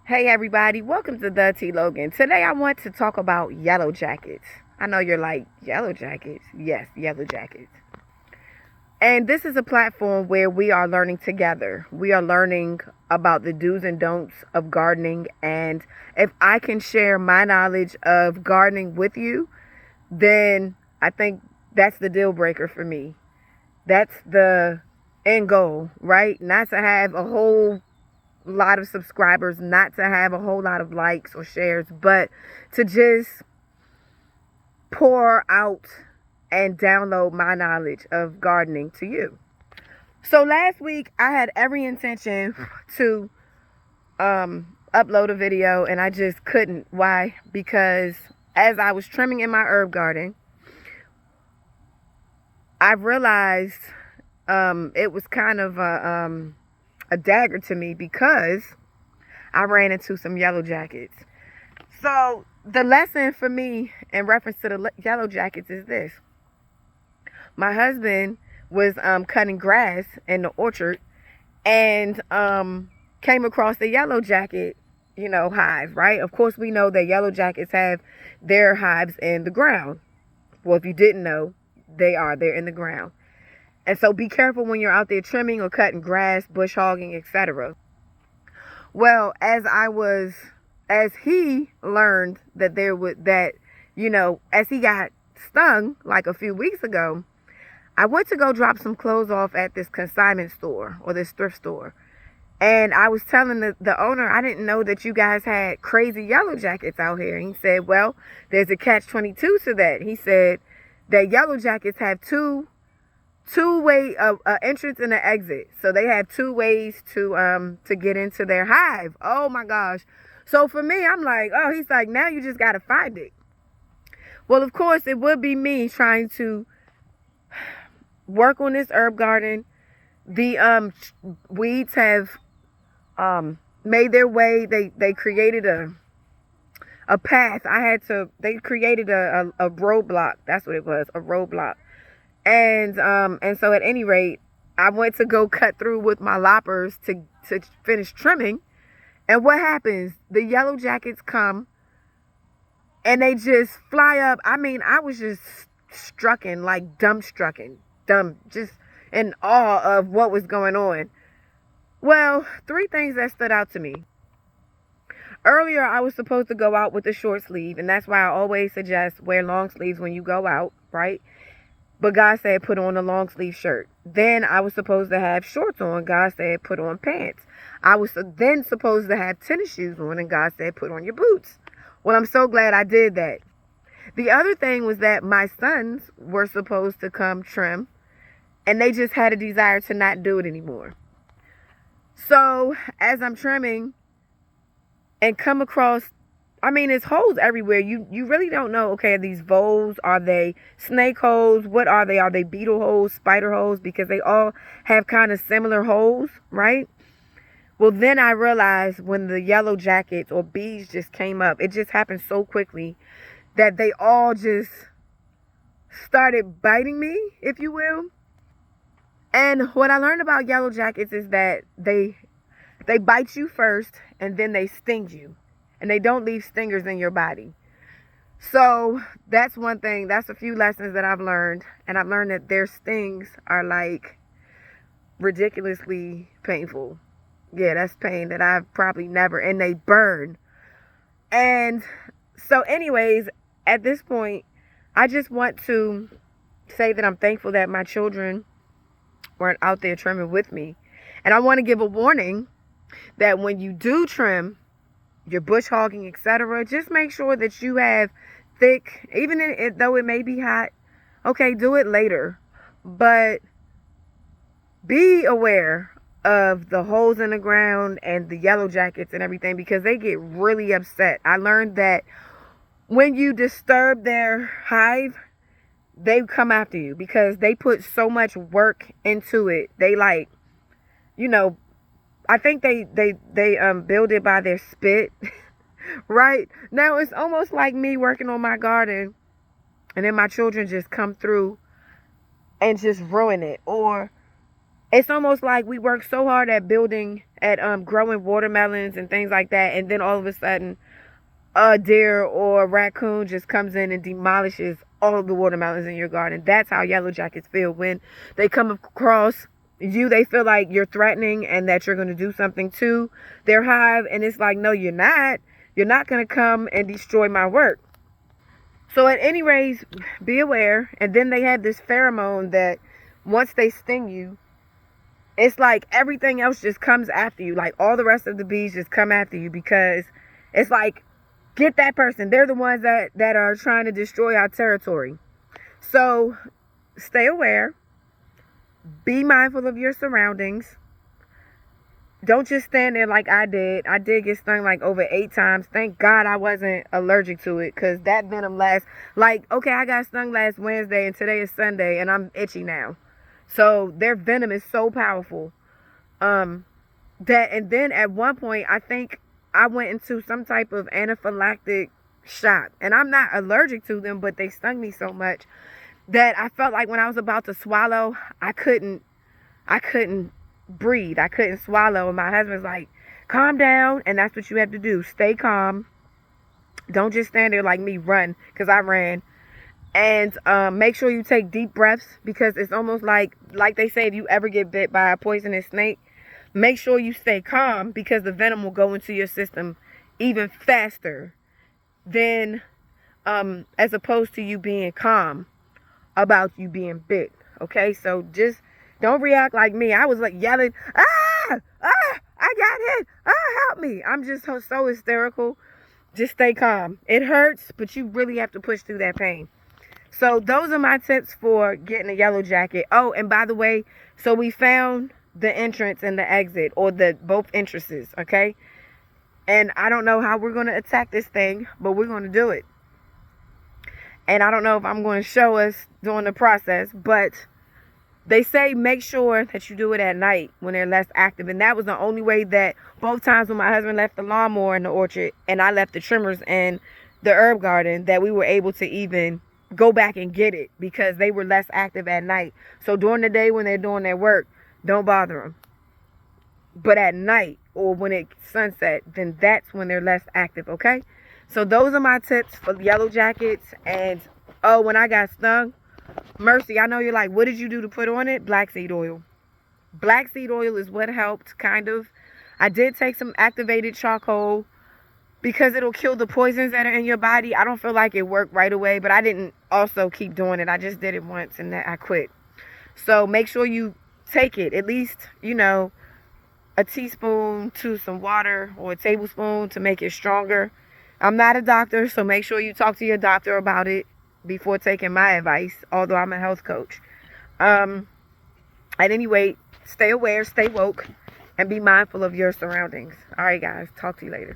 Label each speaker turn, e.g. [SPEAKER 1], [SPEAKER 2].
[SPEAKER 1] Hey everybody, welcome to the T Logan. Today I want to talk about yellow jackets. I know you're like, yellow jackets? Yes, yellow jackets. And this is a platform where we are learning together. We are learning about the do's and don'ts of gardening. And if I can share my knowledge of gardening with you, then I think that's the deal breaker for me. That's the end goal, right? Not to have a whole lot of subscribers, not to have a whole lot of likes or shares, but to just pour out and download my knowledge of gardening to you. So last week I had every intention to upload a video and I just couldn't. Why? Because as I was trimming in my herb garden, I realized it was kind of a dagger to me because I ran into some yellow jackets. So the lesson for me in reference to the yellow jackets is this. My husband was cutting grass in the orchard and came across the yellow jacket, hive, right? Of course, we know that yellow jackets have their hives in the ground. Well, if you didn't know, they're in the ground. And so be careful when you're out there trimming or cutting grass, bush hogging, etc. Well, as he learned that as he got stung like a few weeks ago, I went to go drop some clothes off at this consignment store or this thrift store. And I was telling the owner, I didn't know that you guys had crazy yellow jackets out here. And he said, well, there's a catch-22 to that. He said that yellow jackets have two-way entrance and an exit. So they have two ways to get into their hive. Oh my gosh. So for me, I'm like, oh, he's like, now you just got to find it. Well, of course, it would be me trying to work on this herb garden. The weeds have made their way. They created a path. They created a roadblock. That's what it was, a roadblock. And so at any rate, I went to go cut through with my loppers to finish trimming. And what happens? The yellow jackets come and they just fly up. I mean, I was just dumbstrucken, just in awe of what was going on. Well, three things that stood out to me. Earlier, I was supposed to go out with a short sleeve, and that's why I always suggest wear long sleeves when you go out, right? But God said put on a long sleeve shirt. Then I was supposed to have shorts on. God said put on pants. I was then supposed to have tennis shoes on, and God said put on your boots. Well, I'm so glad I did that. The other thing was that my sons were supposed to come trim, and they just had a desire to not do it anymore. So as I'm trimming and come across, it's holes everywhere. You really don't know, okay, are these voles? Are they snake holes? What are they? Are they beetle holes, spider holes? Because they all have kind of similar holes, right? Well, then I realized when the yellow jackets or bees just came up, it just happened so quickly that they all just started biting me, if you will. And what I learned about yellow jackets is that they bite you first and then they sting you. And they don't leave stingers in your body. So that's one thing. That's a few lessons that I've learned. And I've learned that their stings are like ridiculously painful. Yeah, that's pain that I've probably never, and they burn. And so anyways, at this point, I just want to say that I'm thankful that my children weren't out there trimming with me. And I want to give a warning that when you do trim, your bush hogging, etc., just make sure that you have thick, though it may be hot, okay, do it later. But be aware of the holes in the ground and the yellow jackets and everything because they get really upset. I learned that when you disturb their hive, they come after you because they put so much work into it. They I think they build it by their spit, right? Now it's almost like me working on my garden and then my children just come through and just ruin it. It's almost like we work so hard at growing watermelons and things like that, and then all of a sudden a deer or a raccoon just comes in and demolishes all of the watermelons in your garden. That's how yellow jackets feel when they come across you. They feel like you're threatening and that you're going to do something to their hive, and it's like, no, you're not. You're not going to come and destroy my work. So at any rate, be aware. And then they have this pheromone that once they sting you, it's like everything else just comes after you. Like all the rest of the bees just come after you, because it's like, get that person. They're the ones that are trying to destroy our territory. So stay aware. Be mindful of your surroundings. Don't just stand there like I did. I did get stung like over 8 times. Thank God I wasn't allergic to it, because that venom lasts. Like, okay, I got stung last Wednesday and today is Sunday and I'm itchy now. So their venom is so powerful. And then at one point, I think I went into some type of anaphylactic shock. And I'm not allergic to them, but they stung me so much that I felt like when I was about to swallow, I couldn't breathe. I couldn't swallow. And my husband's like, calm down. And that's what you have to do. Stay calm. Don't just stand there like me, run, because I ran. And make sure you take deep breaths, because it's almost like they say, if you ever get bit by a poisonous snake, make sure you stay calm, because the venom will go into your system even faster than as opposed to you being calm about you being bit. Okay, so just don't react like me. I was like yelling, I got hit, help me. I'm just so hysterical. Just stay calm. It hurts, but you really have to push through that pain. So those are my tips for getting a yellow jacket. Oh, and by the way, so we found the entrance and the exit, or the both entrances, okay? And I don't know how we're going to attack this thing, but we're going to do it. And I don't know if I'm going to show us during the process, but they say make sure that you do it at night when they're less active. And that was the only way that both times when my husband left the lawnmower in the orchard and I left the trimmers in the herb garden, that we were able to even go back and get it, because they were less active at night. So during the day when they're doing their work, don't bother them. But at night, or when it's sunset, then that's when they're less active, okay? So those are my tips for yellow jackets. And oh, when I got stung, Mercy, I know you're like, what did you do to put on it? Black seed oil. Black seed oil is what helped, kind of. I did take some activated charcoal, because it'll kill the poisons that are in your body. I don't feel like it worked right away, but I didn't also keep doing it. I just did it once and then I quit. So make sure you take it, at least, a teaspoon to some water, or a tablespoon, to make it stronger. I'm not a doctor, so make sure you talk to your doctor about it before taking my advice, although I'm a health coach. At any rate, stay aware, stay woke, and be mindful of your surroundings. All right, guys, talk to you later.